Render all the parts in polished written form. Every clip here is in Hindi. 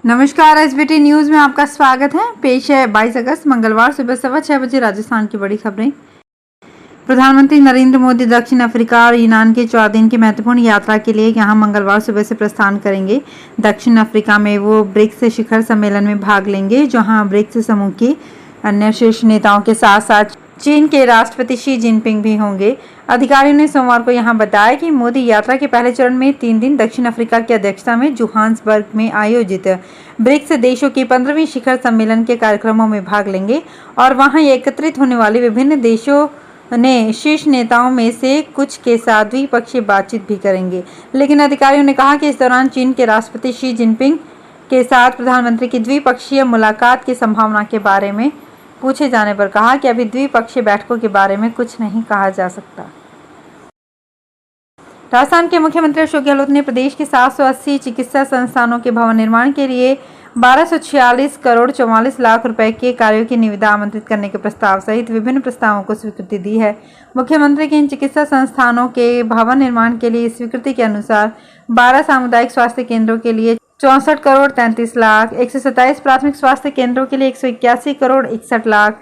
नमस्कार, एसबीटी न्यूज में आपका स्वागत है। पेश है 22 अगस्त मंगलवार सुबह 6:15 बजे राजस्थान की बड़ी खबरें। प्रधानमंत्री नरेंद्र मोदी दक्षिण अफ्रीका और यूनान के 4 दिन की महत्वपूर्ण यात्रा के लिए यहां मंगलवार सुबह से प्रस्थान करेंगे। दक्षिण अफ्रीका में वो ब्रिक्स शिखर सम्मेलन में भाग लेंगे, जहां ब्रिक्स समूह के अन्य शीर्ष नेताओं के साथ साथ चीन के राष्ट्रपति शी जिनपिंग भी होंगे। अधिकारियों ने सोमवार को यहां बताया कि मोदी यात्रा के पहले चरण में 3 दिन दक्षिण अफ्रीका की अध्यक्षता में जोहान्सबर्ग में आयोजित ब्रिक्स देशों की 15वीं शिखर सम्मेलन के कार्यक्रमों में भाग लेंगे और वहां एकत्रित होने वाले विभिन्न देशों ने शीर्ष नेताओं में से कुछ के साथ द्विपक्षीय बातचीत भी करेंगे। लेकिन अधिकारियों ने कहा कि इस दौरान चीन के राष्ट्रपति शी जिनपिंग के साथ प्रधानमंत्री की द्विपक्षीय मुलाकात की संभावना के बारे में पूछे जाने पर कहा कि अभी द्विपक्षीय बैठकों के बारे में कुछ नहीं कहा जा सकता। राजस्थान के मुख्यमंत्री अशोक गहलोत ने प्रदेश के 780 चिकित्सा संस्थानों के भवन निर्माण के लिए 1246 करोड़ 44 लाख रुपए के कार्यों की निविदा आमंत्रित करने के प्रस्ताव सहित विभिन्न प्रस्तावों को स्वीकृति दी है। मुख्यमंत्री के इन चिकित्सा संस्थानों के भवन निर्माण के लिए स्वीकृति के अनुसार 12 सामुदायिक स्वास्थ्य केंद्रों के लिए 64 करोड़ 33 लाख, 127 प्राथमिक स्वास्थ्य केंद्रों के लिए 181 करोड़ 61 लाख,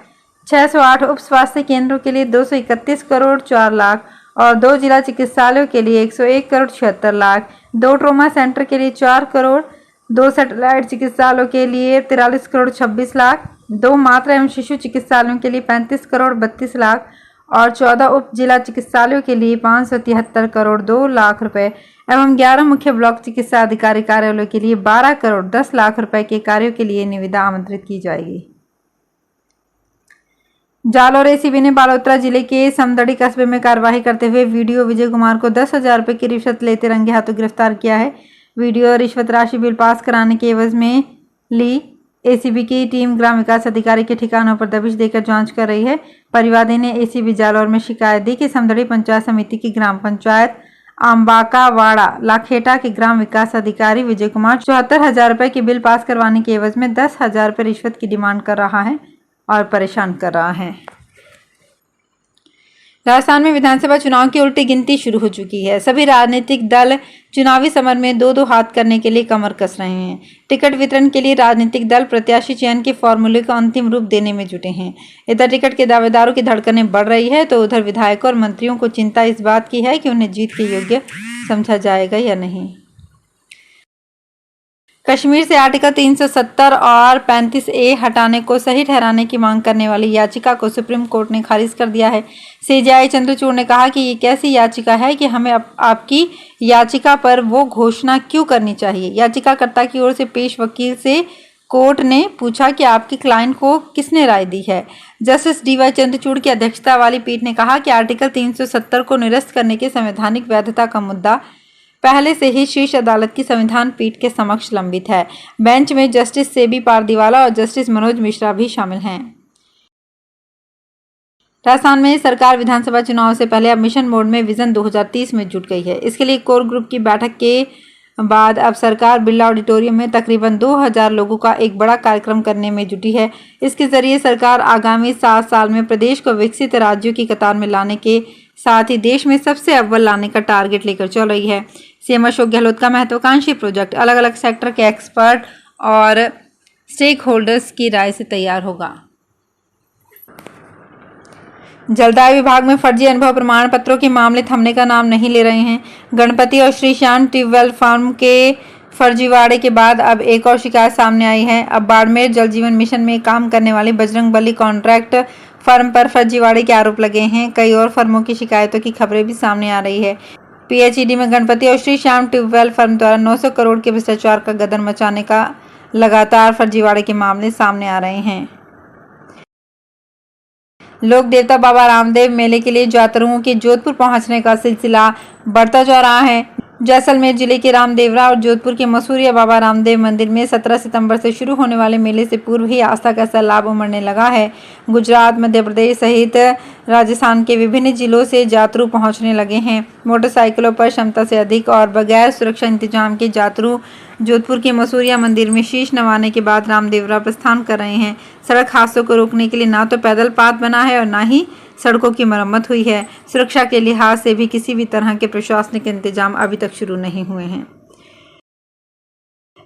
608 उप स्वास्थ्य केंद्रों के लिए 231 करोड़ 4 लाख और 2 जिला चिकित्सालयों के लिए 101 करोड़ 76 लाख, 2 ट्रोमा सेंटर के लिए 4 करोड़, 2 सैटेलाइट चिकित्सालयों के लिए 43 करोड़ 26 लाख, 2 मातृ एवं शिशु चिकित्सालयों के लिए 35 करोड़ 32 लाख और 14 उप जिला चिकित्सालयों के लिए 573 करोड़ 2 लाख रुपए एवं 11 मुख्य ब्लॉक चिकित्सा अधिकारी कार्यालयों के लिए 12 करोड़ 10 लाख रुपए के कार्यों के लिए निविदा आमंत्रित की जाएगी। जालौर एसीबी ने बालोतरा जिले के समदड़ी कस्बे में कार्रवाई करते हुए वीडियो विजय कुमार को 10,000 रुपए की रिश्वत लेते रंगे हाथों गिरफ्तार किया है। वीडियो रिश्वत राशि बिल पास कराने के एवज में ली। एसीबी की टीम ग्राम विकास अधिकारी के ठिकानों पर दबिश देकर जांच कर रही है। परिवादी ने एसीबी जालौर में शिकायत दी कि समदड़ी पंचायत समिति की ग्राम पंचायत आम्बाकावाड़ा लाखेटा के ग्राम विकास अधिकारी विजय कुमार 74,000 रुपए की बिल पास करवाने के एवज में 10,000 रुपए रिश्वत की डिमांड कर रहा है और परेशान कर रहा है। राजस्थान में विधानसभा चुनाव की उल्टी गिनती शुरू हो चुकी है। सभी राजनीतिक दल चुनावी समर में 2-2 हाथ करने के लिए कमर कस रहे हैं। टिकट वितरण के लिए राजनीतिक दल प्रत्याशी चयन के फॉर्मूले को अंतिम रूप देने में जुटे हैं। इधर टिकट के दावेदारों की धड़कनें बढ़ रही है तो उधर विधायकों और मंत्रियों को चिंता इस बात की है कि उन्हें जीत के योग्य समझा जाएगा या नहीं। कश्मीर से आर्टिकल 370 और 35A हटाने को सही ठहराने की मांग करने वाली याचिका को सुप्रीम कोर्ट ने खारिज कर दिया है। सीजेआई चंद्रचूड़ ने कहा कि ये कैसी याचिका है कि हमें आपकी याचिका पर वो घोषणा क्यों करनी चाहिए। याचिकाकर्ता की ओर से पेश वकील से कोर्ट ने पूछा कि आपकी क्लाइंट को किसने राय दी है। जस्टिस डीवाई चंद्रचूड़ की अध्यक्षता वाली पीठ ने कहा कि आर्टिकल 370 को निरस्त करने के संवैधानिक वैधता का मुद्दा पहले से ही शीर्ष अदालत की संविधान पीठ के समक्ष लंबित है। बेंच में जस्टिस सेबी पारदीवाला और जस्टिस मनोज मिश्रा भी शामिल हैं। राजस्थान में सरकार विधानसभा चुनाव से पहले अब मिशन मोड में विजन 2030 में जुट गई है। इसके लिए कोर ग्रुप की बैठक के बाद अब सरकार बिरला ऑडिटोरियम में तकरीबन 2000 लोगों का एक बड़ा कार्यक्रम करने में जुटी है। इसके जरिए सरकार आगामी 7 साल में प्रदेश को विकसित राज्यों की कतार में लाने के साथ ही देश में सबसे अव्वल लाने का टारगेट लेकर चल रही है। सीएम अशोक गहलोत का महत्वाकांक्षी प्रोजेक्ट अलग अलग सेक्टर के एक्सपर्ट और स्टेक होल्डर्स की राय से तैयार होगा। जलदाय विभाग में फर्जी अनुभव प्रमाण पत्रों के मामले थमने का नाम नहीं ले रहे हैं। गणपति और श्री श्याम ट्यूबवेल फर्म के फर्जीवाड़े के बाद अब एक और शिकायत सामने आई है। अब बाड़मेर जल जीवन मिशन में काम करने वाली बजरंगबली कॉन्ट्रैक्ट फर्म पर फर्जीवाड़े के आरोप लगे हैं। कई और फर्मों की शिकायतों की खबरें भी सामने आ रही है। पीएचईडी में गणपति और श्री श्याम ट्यूबवेल फर्म द्वारा 900 करोड़ के भ्रष्टाचार का गदर मचाने का लगातार फर्जीवाड़े के मामले सामने आ रहे हैं। लोक देवता बाबा रामदेव मेले के लिए यात्रियों के जोधपुर पहुंचने का सिलसिला बढ़ता जा रहा है। जैसलमेर जिले के रामदेवरा और जोधपुर के मसूरिया बाबा रामदेव मंदिर में 17 सितंबर से शुरू होने वाले मेले से पूर्व ही आस्था का सैलाब उमड़ने लगा है। गुजरात, मध्य प्रदेश सहित राजस्थान के विभिन्न जिलों से यात्रु पहुंचने लगे हैं। मोटरसाइकिलों पर क्षमता से अधिक और बगैर सुरक्षा इंतजाम के यात्रु जोधपुर के मसूरिया मंदिर में शीश नवाने के बाद रामदेवरा प्रस्थान कर रहे हैं। सड़क हादसों को रोकने के लिए ना तो पैदल पाथ बना है और ना ही सड़कों की मरम्मत हुई है। सुरक्षा के लिहाज से भी किसी भी तरह के प्रशासनिक इंतजाम अभी तक शुरू नहीं हुए हैं।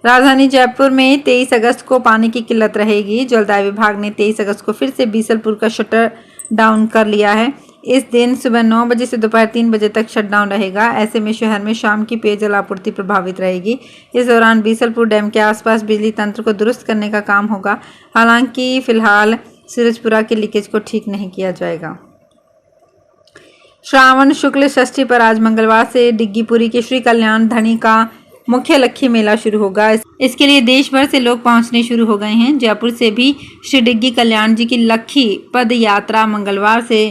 राजधानी जयपुर में 23 अगस्त को पानी की किल्लत रहेगी। जलदाय विभाग ने 23 अगस्त को फिर से बीसलपुर का शटर डाउन कर लिया है। इस दिन सुबह 9 बजे से दोपहर 3 बजे तक शटडाउन रहेगा। ऐसे में शहर में शाम की पेयजल आपूर्ति प्रभावित रहेगी। इस दौरान बीसलपुर डैम के आसपास बिजली तंत्र को दुरुस्त करने का काम होगा। हालांकि फिलहाल सूरजपुरा के लीकेज को ठीक नहीं किया जाएगा। श्रावण शुक्ल षष्ठी पर आज मंगलवार से डिग्गीपुरी के श्री कल्याण धनी का मुख्य लक्खी मेला शुरू होगा। इसके लिए देश भर से लोग पहुंचने शुरू हो गए हैं। जयपुर से भी श्री डिग्गी कल्याण जी की लक्खी पद यात्रा मंगलवार से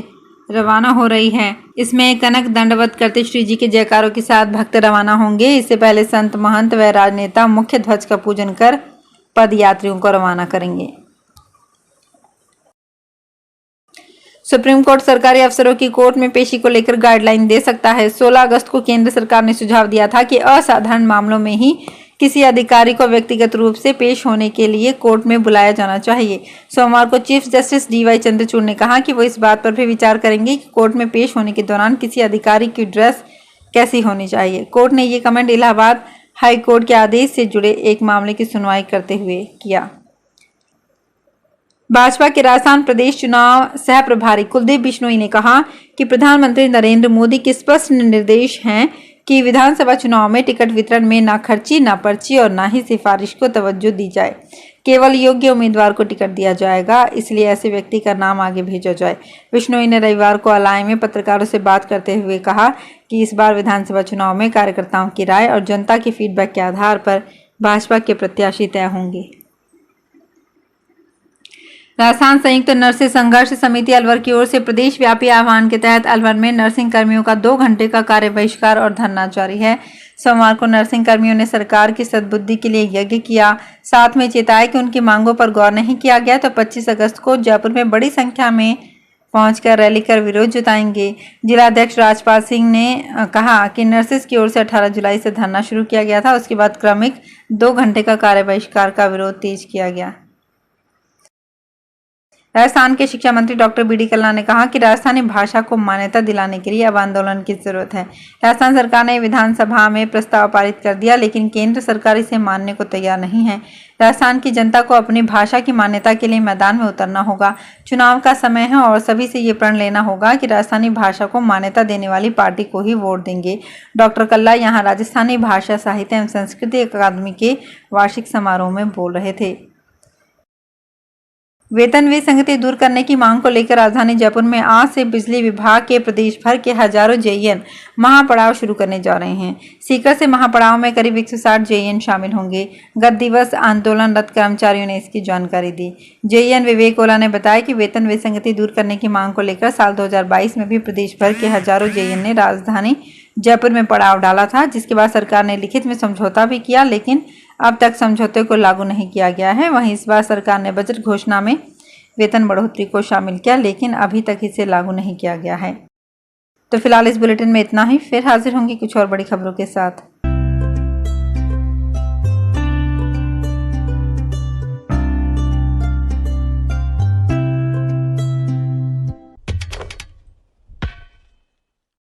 रवाना हो रही है। इसमें कनक दंडवत करते श्री जी के जयकारों के साथ भक्त रवाना होंगे। इससे पहले संत महंत व राजनेता मुख्य ध्वज का पूजन कर पद यात्रियों को रवाना करेंगे। सुप्रीम कोर्ट सरकारी अफसरों की कोर्ट में पेशी को लेकर गाइडलाइन दे सकता है। 16 अगस्त को केंद्र सरकार ने सुझाव दिया था कि असाधारण मामलों में ही किसी अधिकारी को व्यक्तिगत रूप से पेश होने के लिए कोर्ट में बुलाया जाना चाहिए। सोमवार को चीफ जस्टिस DY चंद्रचूड़ ने कहा कि वो इस बात पर भी विचार करेंगे कि कोर्ट में पेश होने के दौरान किसी अधिकारी की ड्रेस कैसी होनी चाहिए। कोर्ट ने ये कमेंट इलाहाबाद हाई कोर्ट के आदेश से जुड़े एक मामले की सुनवाई करते हुए किया। भाजपा के राजस्थान प्रदेश चुनाव सह प्रभारी कुलदीप बिश्नोई ने कहा कि प्रधानमंत्री नरेंद्र मोदी के स्पष्ट निर्देश हैं कि विधानसभा चुनाव में टिकट वितरण में ना खर्ची, ना पर्ची और ना ही सिफारिश को तवज्जो दी जाए। केवल योग्य उम्मीदवार को टिकट दिया जाएगा, इसलिए ऐसे व्यक्ति का नाम आगे भेजा जाए। बिश्नोई ने रविवार को अलाई में पत्रकारों से बात करते हुए कहा कि इस बार विधानसभा चुनाव में कार्यकर्ताओं की राय और जनता के फीडबैक के आधार पर भाजपा के प्रत्याशी तय होंगे। राजस्थान संयुक्त नर्सिंग संघर्ष समिति अलवर की ओर से प्रदेश व्यापी आह्वान के तहत अलवर में नर्सिंग कर्मियों का 2 घंटे का कार्य बहिष्कार और धरना जारी है। सोमवार को नर्सिंग कर्मियों ने सरकार की सद्बुद्धि के लिए यज्ञ किया। साथ में चेताया कि उनकी मांगों पर गौर नहीं किया गया तो 25 अगस्त को जयपुर में बड़ी संख्या में पहुंचकर रैली कर विरोध जताएंगे। जिलाध्यक्ष राजपाल सिंह ने कहा कि नर्सेस की ओर से 18 जुलाई से धरना शुरू किया गया था। उसके बाद क्रमिक 2 घंटे का कार्य बहिष्कार का विरोध तेज किया गया। राजस्थान के शिक्षा मंत्री डॉक्टर BD कल्ला ने कहा कि राजस्थानी भाषा को मान्यता दिलाने के लिए अब आंदोलन की जरूरत है। राजस्थान सरकार ने विधानसभा में प्रस्ताव पारित कर दिया, लेकिन केंद्र सरकार इसे मानने को तैयार नहीं है। राजस्थान की जनता को अपनी भाषा की मान्यता के लिए मैदान में उतरना होगा। चुनाव का समय है और सभी से ये प्रण लेना होगा कि राजस्थानी भाषा को मान्यता देने वाली पार्टी को ही वोट देंगे। डॉक्टर कल्ला यहाँ राजस्थानी भाषा साहित्य एवं संस्कृति अकादमी के वार्षिक समारोह में बोल रहे थे। वेतन विसंगति दूर करने की मांग को लेकर राजधानी जयपुर में आज से बिजली विभाग के प्रदेश भर के हजारों JEN महापड़ाव शुरू करने जा रहे हैं। सीकर से महापड़ाव में करीब 160 JEN शामिल होंगे। गत दिवस आंदोलनरत कर्मचारियों ने इसकी जानकारी दी। JEN विवेक ओला ने बताया कि वेतन विसंगति दूर करने की मांग को लेकर साल 2022 में भी प्रदेश भर के हजारों JEN ने राजधानी जयपुर में पड़ाव डाला था, जिसके बाद सरकार ने लिखित में समझौता भी किया, लेकिन अब तक समझौते को लागू नहीं किया गया है। वहीं इस बार सरकार ने बजट घोषणा में वेतन बढ़ोतरी को शामिल किया, लेकिन अभी तक इसे लागू नहीं किया गया है। तो फिलहाल इस बुलेटिन में इतना ही। फिर हाजिर होंगी कुछ और बड़ी खबरों के साथ।